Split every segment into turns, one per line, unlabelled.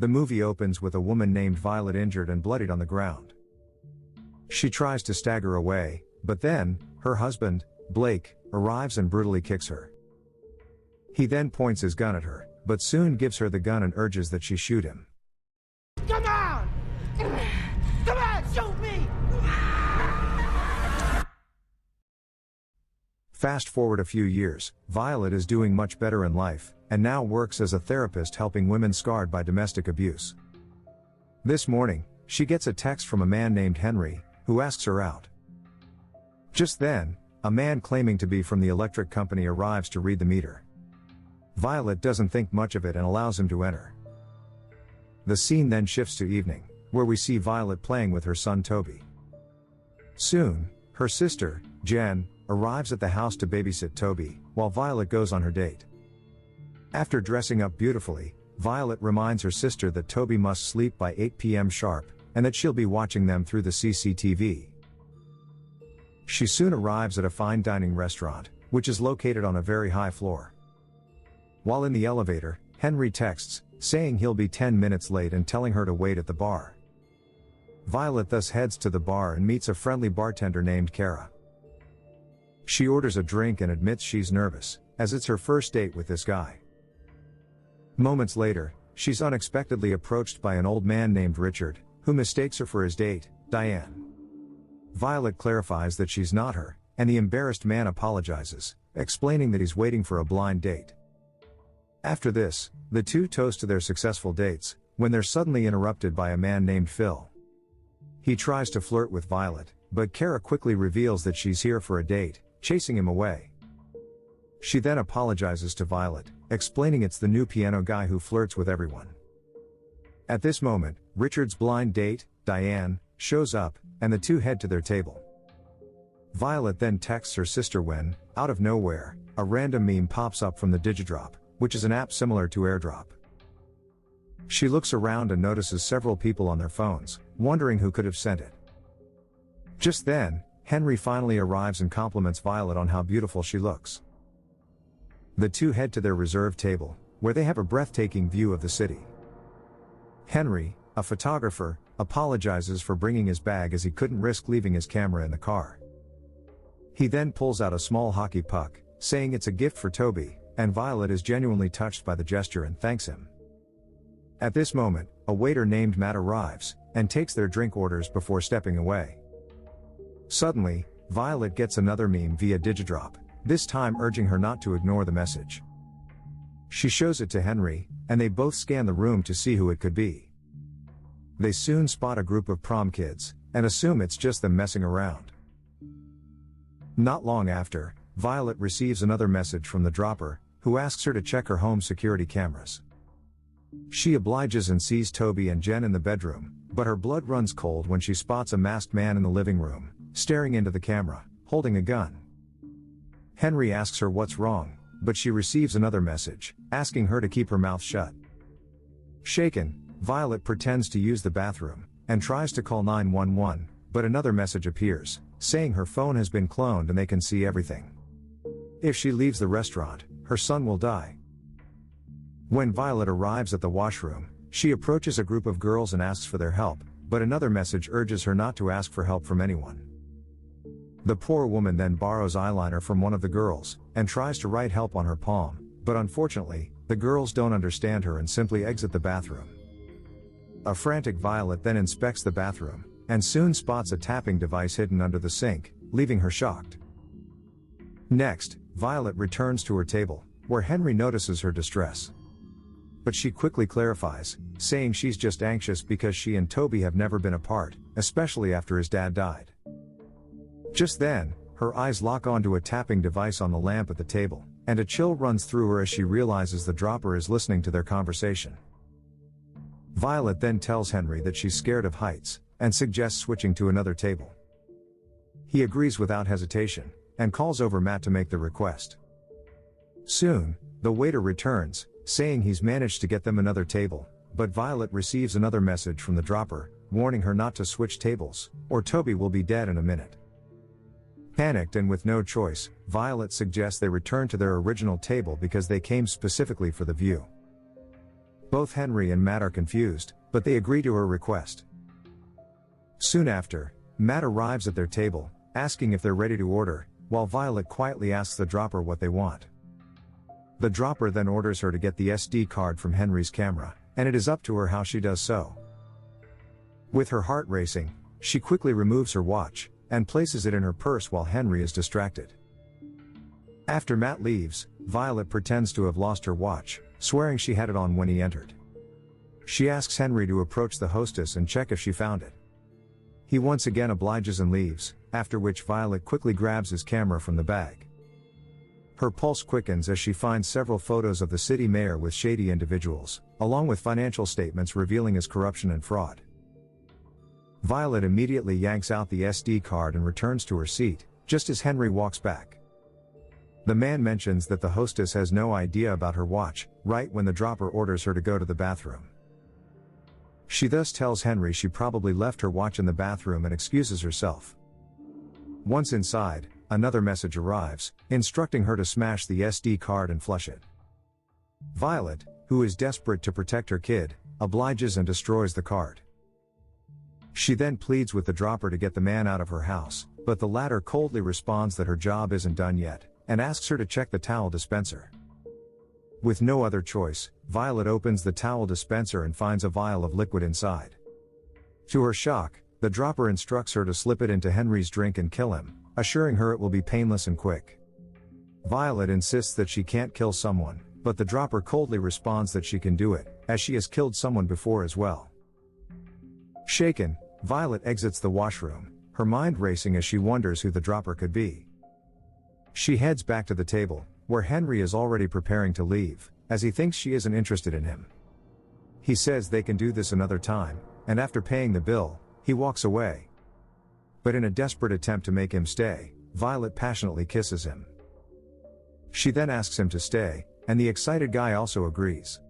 The movie opens with a woman named Violet injured and bloodied on the ground. She tries to stagger away, but then, her husband, Blake, arrives and brutally kicks her. He then points his gun at her, but soon gives her the gun and urges that she shoot him.
Come on! Come on, shoot me!
Fast forward a few years, Violet is doing much better in life, and now works as a therapist helping women scarred by domestic abuse. This morning, she gets a text from a man named Henry, who asks her out. Just then, a man claiming to be from the electric company arrives to read the meter. Violet doesn't think much of it and allows him to enter. The scene then shifts to evening, where we see Violet playing with her son Toby. Soon, her sister, Jen, arrives at the house to babysit Toby, while Violet goes on her date. After dressing up beautifully, Violet reminds her sister that Toby must sleep by 8 p.m. sharp, and that she'll be watching them through the CCTV. She soon arrives at a fine dining restaurant, which is located on a very high floor. While in the elevator, Henry texts, saying he'll be 10 minutes late and telling her to wait at the bar. Violet thus heads to the bar and meets a friendly bartender named Kara. She orders a drink and admits she's nervous, as it's her first date with this guy. Moments later, she's unexpectedly approached by an old man named Richard, who mistakes her for his date, Diane. Violet clarifies that she's not her, and the embarrassed man apologizes, explaining that he's waiting for a blind date. After this, the two toast to their successful dates, when they're suddenly interrupted by a man named Phil. He tries to flirt with Violet, but Kara quickly reveals that she's here for a date, chasing him away. She then apologizes to Violet, explaining it's the new piano guy who flirts with everyone. At this moment, Richard's blind date, Diane, shows up, and the two head to their table. Violet then texts her sister when, out of nowhere, a random meme pops up from the Digidrop, which is an app similar to AirDrop. She looks around and notices several people on their phones, wondering who could have sent it. Just then, Henry finally arrives and compliments Violet on how beautiful she looks. The two head to their reserved table, where they have a breathtaking view of the city. Henry, a photographer, apologizes for bringing his bag as he couldn't risk leaving his camera in the car. He then pulls out a small hockey puck, saying it's a gift for Toby, and Violet is genuinely touched by the gesture and thanks him. At this moment, a waiter named Matt arrives, and takes their drink orders before stepping away. Suddenly, Violet gets another meme via Digidrop, this time urging her not to ignore the message. She shows it to Henry, and they both scan the room to see who it could be. They soon spot a group of prom kids, and assume it's just them messing around. Not long after, Violet receives another message from the dropper, who asks her to check her home security cameras. She obliges and sees Toby and Jen in the bedroom, but her blood runs cold when she spots a masked man in the living room, staring into the camera, holding a gun. Henry asks her what's wrong, but she receives another message, asking her to keep her mouth shut. Shaken, Violet pretends to use the bathroom, and tries to call 911, but another message appears, saying her phone has been cloned and they can see everything. If she leaves the restaurant, her son will die. When Violet arrives at the washroom, she approaches a group of girls and asks for their help, but another message urges her not to ask for help from anyone. The poor woman then borrows eyeliner from one of the girls, and tries to write help on her palm, but unfortunately, the girls don't understand her and simply exit the bathroom. A frantic Violet then inspects the bathroom, and soon spots a tapping device hidden under the sink, leaving her shocked. Next, Violet returns to her table, where Henry notices her distress. But she quickly clarifies, saying she's just anxious because she and Toby have never been apart, especially after his dad died. Just then, her eyes lock onto a tapping device on the lamp at the table, and a chill runs through her as she realizes the dropper is listening to their conversation. Violet then tells Henry that she's scared of heights, and suggests switching to another table. He agrees without hesitation, and calls over Matt to make the request. Soon, the waiter returns, saying he's managed to get them another table, but Violet receives another message from the dropper, warning her not to switch tables, or Toby will be dead in a minute. Panicked and with no choice, Violet suggests they return to their original table because they came specifically for the view. Both Henry and Matt are confused, but they agree to her request. Soon after, Matt arrives at their table, asking if they're ready to order, while Violet quietly asks the dropper what they want. The dropper then orders her to get the SD card from Henry's camera, and it is up to her how she does so. With her heart racing, she quickly removes her watch, and places it in her purse while Henry is distracted. After Matt leaves, Violet pretends to have lost her watch, swearing she had it on when he entered. She asks Henry to approach the hostess and check if she found it. He once again obliges and leaves, after which Violet quickly grabs his camera from the bag. Her pulse quickens as she finds several photos of the city mayor with shady individuals, along with financial statements revealing his corruption and fraud. Violet immediately yanks out the SD card and returns to her seat, just as Henry walks back. The man mentions that the hostess has no idea about her watch, right when the dropper orders her to go to the bathroom. She thus tells Henry she probably left her watch in the bathroom and excuses herself. Once inside, another message arrives, instructing her to smash the SD card and flush it. Violet, who is desperate to protect her kid, obliges and destroys the card. She then pleads with the dropper to get the man out of her house, but the latter coldly responds that her job isn't done yet, and asks her to check the towel dispenser. With no other choice, Violet opens the towel dispenser and finds a vial of liquid inside. To her shock, the dropper instructs her to slip it into Henry's drink and kill him, assuring her it will be painless and quick. Violet insists that she can't kill someone, but the dropper coldly responds that she can do it, as she has killed someone before as well. Shaken, Violet exits the washroom, her mind racing as she wonders who the dropper could be. She heads back to the table, where Henry is already preparing to leave, as he thinks she isn't interested in him. He says they can do this another time, and after paying the bill, he walks away. But in a desperate attempt to make him stay, Violet passionately kisses him. She then asks him to stay, and the excited guy also agrees.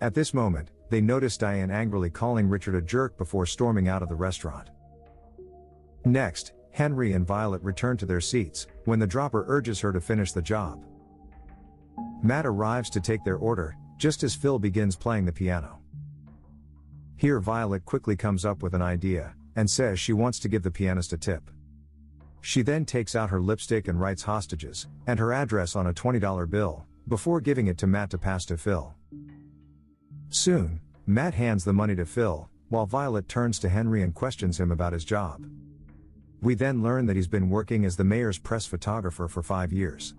At this moment, they notice Diane angrily calling Richard a jerk before storming out of the restaurant. Next, Henry and Violet return to their seats, when the dropper urges her to finish the job. Matt arrives to take their order, just as Phil begins playing the piano. Here Violet quickly comes up with an idea, and says she wants to give the pianist a tip. She then takes out her lipstick and writes hostages, and her address on a $20 bill, before giving it to Matt to pass to Phil. Soon, Matt hands the money to Phil, while Violet turns to Henry and questions him about his job. We then learn that he's been working as the mayor's press photographer for 5 years.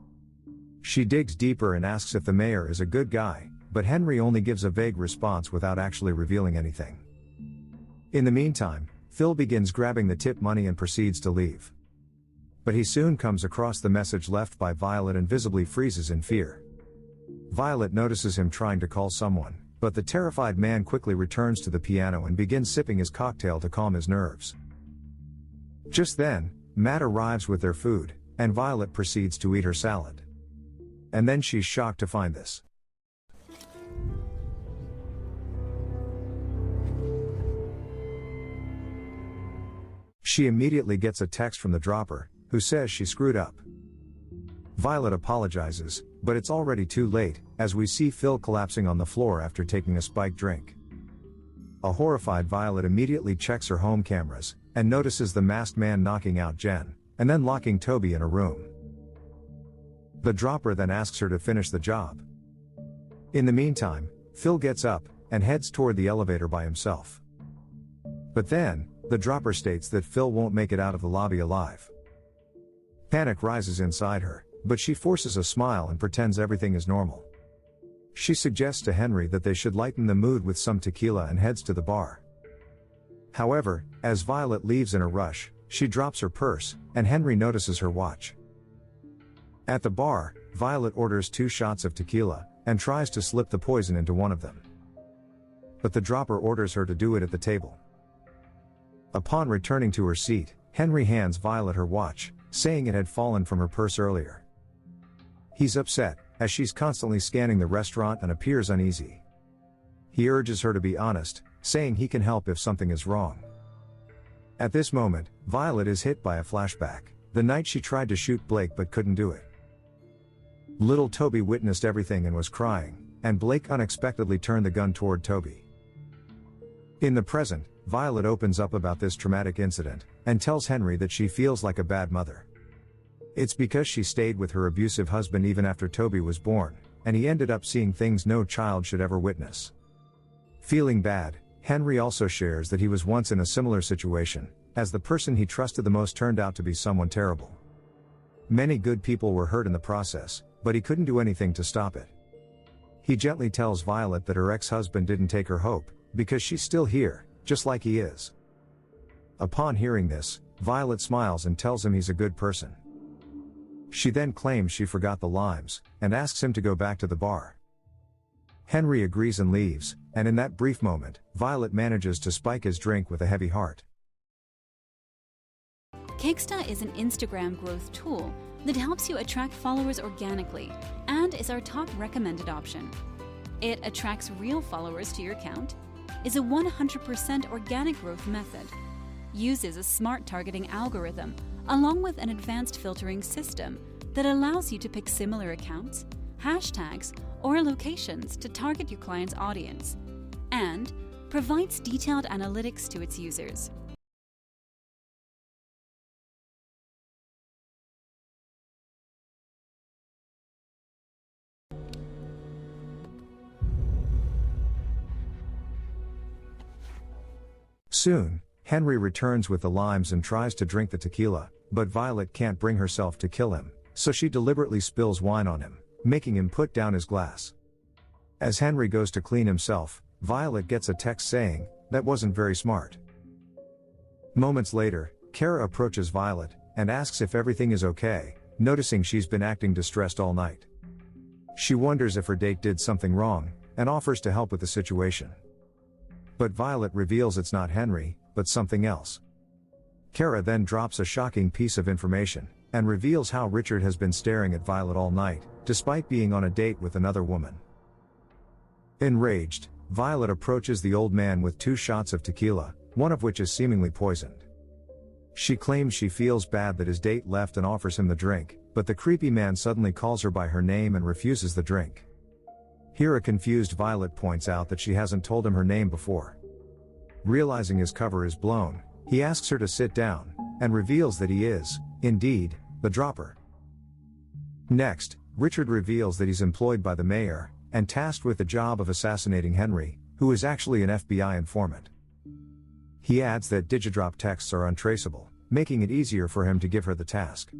She digs deeper and asks if the mayor is a good guy, but Henry only gives a vague response without actually revealing anything. In the meantime, Phil begins grabbing the tip money and proceeds to leave. But he soon comes across the message left by Violet and visibly freezes in fear. Violet notices him trying to call someone, but the terrified man quickly returns to the piano and begins sipping his cocktail to calm his nerves. Just then, Matt arrives with their food, and Violet proceeds to eat her salad. And then she's shocked to find this. She immediately gets a text from the dropper, who says she screwed up. Violet apologizes, but it's already too late, as we see Phil collapsing on the floor after taking a spiked drink. A horrified Violet immediately checks her home cameras, and notices the masked man knocking out Jen, and then locking Toby in a room. The dropper then asks her to finish the job. In the meantime, Phil gets up, and heads toward the elevator by himself. But then, the dropper states that Phil won't make it out of the lobby alive. Panic rises inside her, but she forces a smile and pretends everything is normal. She suggests to Henry that they should lighten the mood with some tequila and heads to the bar. However, as Violet leaves in a rush, she drops her purse, and Henry notices her watch. At the bar, Violet orders 2 shots of tequila, and tries to slip the poison into one of them. But the dropper orders her to do it at the table. Upon returning to her seat, Henry hands Violet her watch, saying it had fallen from her purse earlier. He's upset, as she's constantly scanning the restaurant and appears uneasy. He urges her to be honest, saying he can help if something is wrong. At this moment, Violet is hit by a flashback, the night she tried to shoot Blake but couldn't do it. Little Toby witnessed everything and was crying, and Blake unexpectedly turned the gun toward Toby. In the present, Violet opens up about this traumatic incident, and tells Henry that she feels like a bad mother. It's because she stayed with her abusive husband even after Toby was born, and he ended up seeing things no child should ever witness. Feeling bad, Henry also shares that he was once in a similar situation, as the person he trusted the most turned out to be someone terrible. Many good people were hurt in the process, but he couldn't do anything to stop it. He gently tells Violet that her ex-husband didn't take her hope, because she's still here, just like he is. Upon hearing this, Violet smiles and tells him he's a good person. She then claims she forgot the limes, and asks him to go back to the bar. Henry agrees and leaves, and in that brief moment, Violet manages to spike his drink with a heavy heart.
Kicksta is an Instagram growth tool that helps you attract followers organically and is our top recommended option. It attracts real followers to your account, is a 100% organic growth method, uses a smart targeting algorithm along with an advanced filtering system that allows you to pick similar accounts, hashtags, or locations to target your client's audience, and provides detailed analytics to its users.
Soon, Henry returns with the limes and tries to drink the tequila, but Violet can't bring herself to kill him, so she deliberately spills wine on him, making him put down his glass. As Henry goes to clean himself, Violet gets a text saying, "That wasn't very smart." Moments later, Kara approaches Violet, and asks if everything is okay, noticing she's been acting distressed all night. She wonders if her date did something wrong, and offers to help with the situation. But Violet reveals it's not Henry, but something else. Kara then drops a shocking piece of information, and reveals how Richard has been staring at Violet all night, despite being on a date with another woman. Enraged, Violet approaches the old man with 2 shots of tequila, one of which is seemingly poisoned. She claims she feels bad that his date left and offers him the drink, but the creepy man suddenly calls her by her name and refuses the drink. Here a confused Violet points out that she hasn't told him her name before. Realizing his cover is blown, he asks her to sit down, and reveals that he is, indeed, the dropper. Next, Richard reveals that he's employed by the mayor, and tasked with the job of assassinating Henry, who is actually an FBI informant. He adds that Digidrop texts are untraceable, making it easier for him to give her the task.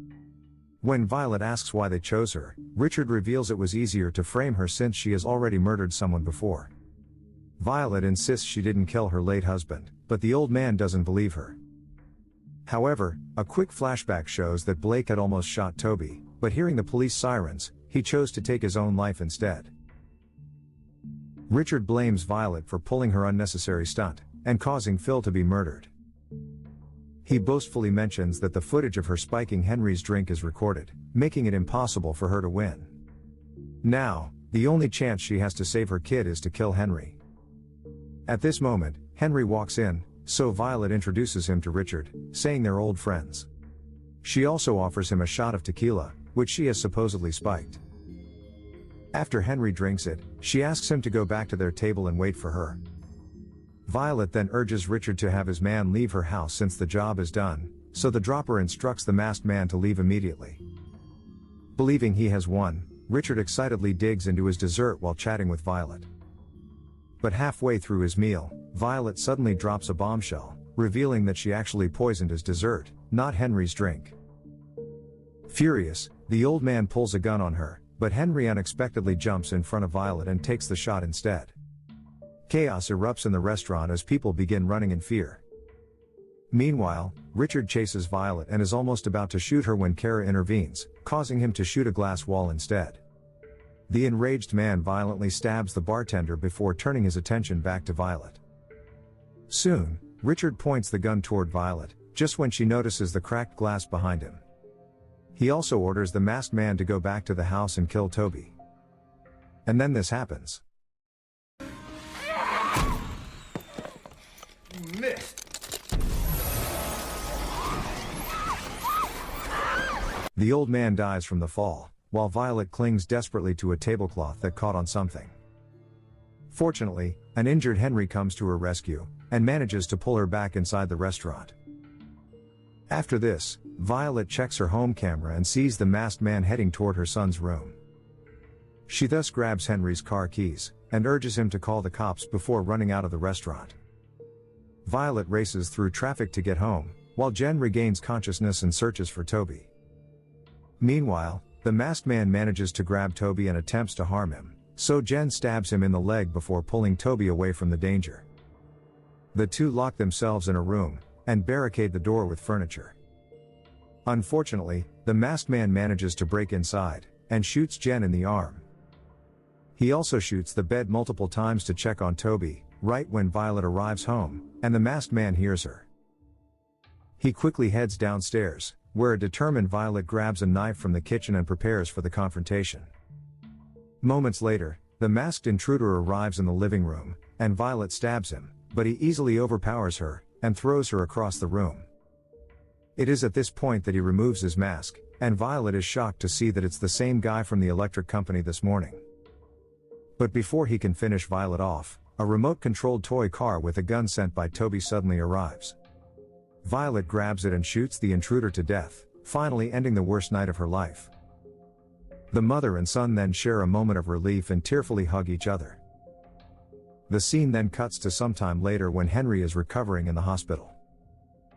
When Violet asks why they chose her, Richard reveals it was easier to frame her since she has already murdered someone before. Violet insists she didn't kill her late husband, but the old man doesn't believe her. However, a quick flashback shows that Blake had almost shot Toby, but hearing the police sirens, he chose to take his own life instead. Richard blames Violet for pulling her unnecessary stunt, and causing Phil to be murdered. He boastfully mentions that the footage of her spiking Henry's drink is recorded, making it impossible for her to win. Now, the only chance she has to save her kid is to kill Henry. At this moment, Henry walks in, so Violet introduces him to Richard, saying they're old friends. She also offers him a shot of tequila, which she has supposedly spiked. After Henry drinks it, she asks him to go back to their table and wait for her. Violet then urges Richard to have his man leave her house since the job is done, so the dropper instructs the masked man to leave immediately. Believing he has won, Richard excitedly digs into his dessert while chatting with Violet. But halfway through his meal, Violet suddenly drops a bombshell, revealing that she actually poisoned his dessert, not Henry's drink. Furious, the old man pulls a gun on her, but Henry unexpectedly jumps in front of Violet and takes the shot instead. Chaos erupts in the restaurant as people begin running in fear. Meanwhile, Richard chases Violet and is almost about to shoot her when Kara intervenes, causing him to shoot a glass wall instead. The enraged man violently stabs the bartender before turning his attention back to Violet. Soon, Richard points the gun toward Violet, just when she notices the cracked glass behind him. He also orders the masked man to go back to the house and kill Toby. And then this happens.
Missed.
The old man dies from the fall, while Violet clings desperately to a tablecloth that caught on something. Fortunately, an injured Henry comes to her rescue, and manages to pull her back inside the restaurant. After this, Violet checks her home camera and sees the masked man heading toward her son's room. She thus grabs Henry's car keys, and urges him to call the cops before running out of the restaurant. Violet races through traffic to get home, while Jen regains consciousness and searches for Toby. Meanwhile, the masked man manages to grab Toby and attempts to harm him, so Jen stabs him in the leg before pulling Toby away from the danger. The two lock themselves in a room, and barricade the door with furniture. Unfortunately, the masked man manages to break inside, and shoots Jen in the arm. He also shoots the bed multiple times to check on Toby, right when Violet arrives home, and the masked man hears her. He quickly heads downstairs, where a determined Violet grabs a knife from the kitchen and prepares for the confrontation. Moments later, the masked intruder arrives in the living room, and Violet stabs him, but he easily overpowers her, and throws her across the room. It is at this point that he removes his mask, and Violet is shocked to see that it's the same guy from the electric company this morning. But before he can finish Violet off, a remote-controlled toy car with a gun sent by Toby suddenly arrives. Violet grabs it and shoots the intruder to death, finally ending the worst night of her life. The mother and son then share a moment of relief and tearfully hug each other. The scene then cuts to some time later when Henry is recovering in the hospital.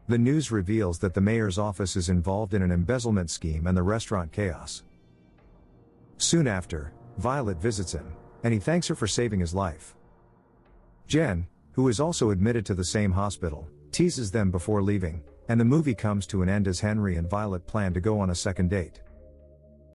The news reveals that the mayor's office is involved in an embezzlement scheme and the restaurant chaos. Soon after, Violet visits him, and he thanks her for saving his life. Jen, who is also admitted to the same hospital, teases them before leaving, and the movie comes to an end as Henry and Violet plan to go on a second date.